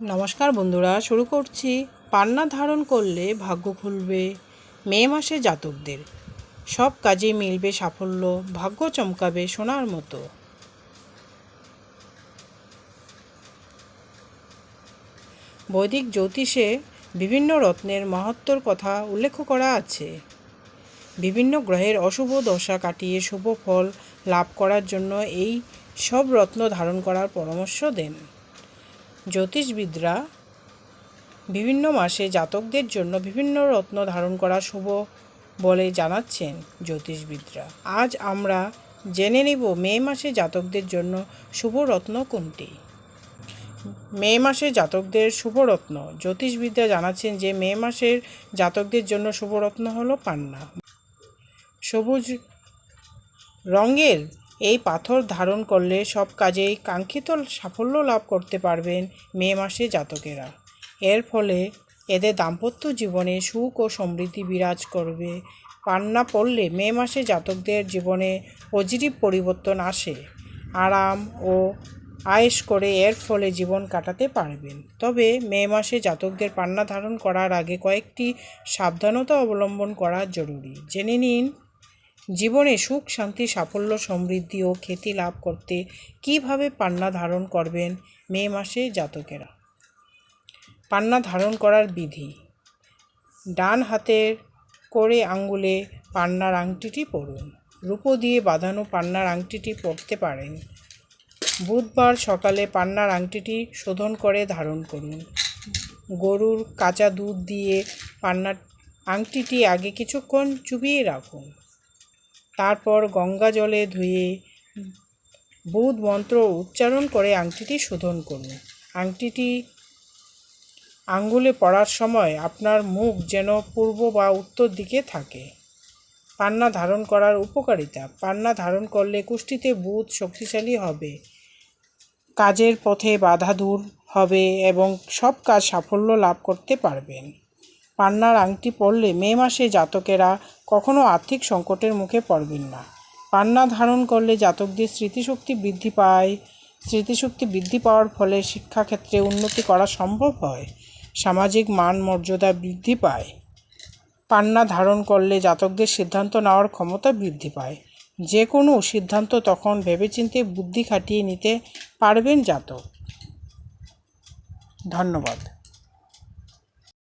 নমস্কার বন্ধুরা, শুরু করছি। পান্না ধারণ করলে ভাগ্য খুলবে। মে মাসে জাতকদের সব কাজে মিলবে সাফল্য, ভাগ্য চমকাবে সোনার মতো। বৈদিক জ্যোতিষে বিভিন্ন রত্নের মাহাত্ম্যর কথা উল্লেখ করা আছে। বিভিন্ন গ্রহের অশুভ দশা কাটিয়ে শুভ ফল লাভ করার জন্য এই সব রত্ন ধারণ করার পরামর্শ দেন জ্যোতিষবিদরা। বিভিন্ন মাসে জাতকদের জন্য বিভিন্ন রত্ন ধারণ করা শুভ বলে জানাচ্ছেন জ্যোতিষবিদরা। আজ আমরা জেনে নেব মে মাসে জাতকদের জন্য শুভ রত্ন কোনটি। মে মাসে জাতকদের শুভ রত্ন। জ্যোতিষবিদরা জানাচ্ছেন যে মে মাসের জাতকদের জন্য শুভ রত্ন হলো পান্না। সবুজ রঙের এই পাথর ধারণ করলে সব কাজেই কাঙ্ক্ষিত সাফল্য লাভ করতে পারবেন মে মাসে জাতকেরা। এর ফলে এদের দাম্পত্য জীবনে সুখ ও সমৃদ্ধি বিরাজ করবে। পান্না পড়লে মে মাসে জাতকদের জীবনে পজিটিভ পরিবর্তন আসে, আরাম ও আয়েশ করে এর ফলে জীবন কাটাতে পারবেন। তবে মে মাসে জাতকদের পান্না ধারণ করার আগে কয়েকটি সাবধানতা অবলম্বন করা জরুরি। জেনে নিন জীবনে সুখ, শান্তি, সাফল্য, সমৃদ্ধি ও খ্যাতি লাভ করতে কিভাবে পান্না ধারণ করবেন মে মাসে জাতকেরা। পান্না ধারণ করার বিধি। ডান হাতের করে আঙ্গুলে পান্নার আংটিটি পরুন। রূপো দিয়ে বাঁধানো পান্নার আংটিটি পরতে পারেন। বুধবার সকালে পান্নার আংটিটি শোধন করে ধারণ করুন। গরুর কাঁচা দুধ দিয়ে পান্নার আংটিটি আগে কিছুক্ষণ চুবিয়ে রাখুন। তারপর গঙ্গা জলে ধুয়ে বুধ মন্ত্র উচ্চারণ করে আংটিটি শোধন করুন। আংটিটি আঙ্গুলে পরার সময় আপনার মুখ যেন পূর্ব বা উত্তর দিকে থাকে। পান্না ধারণ করার উপকারিতা। পান্না ধারণ করলে কুষ্ঠিতে বুধ শক্তিশালী হবে, কাজের পথে বাধা দূর হবে এবং সব কাজ সাফল্য লাভ করতে পারবেন। পান্নার আংটি পরলে মে মাসে জাতকেরা কখনো আর্থিক সংকটের মুখে পড়বেন না। পান্না ধারণ করলে জাতকদের স্মৃতিশক্তি বৃদ্ধি পায়। স্মৃতিশক্তি বৃদ্ধি পাওয়ার ফলে শিক্ষাক্ষেত্রে উন্নতি করা সম্ভব হয়। সামাজিক মান মর্যাদা বৃদ্ধি পায়। পান্না ধারণ করলে জাতকদের সিদ্ধান্ত নেওয়ার ক্ষমতা বৃদ্ধি পায়। যে কোনো সিদ্ধান্ত তখন ভেবেচিন্তে বুদ্ধি খাটিয়ে নিতে পারবেন জাতক। ধন্যবাদ।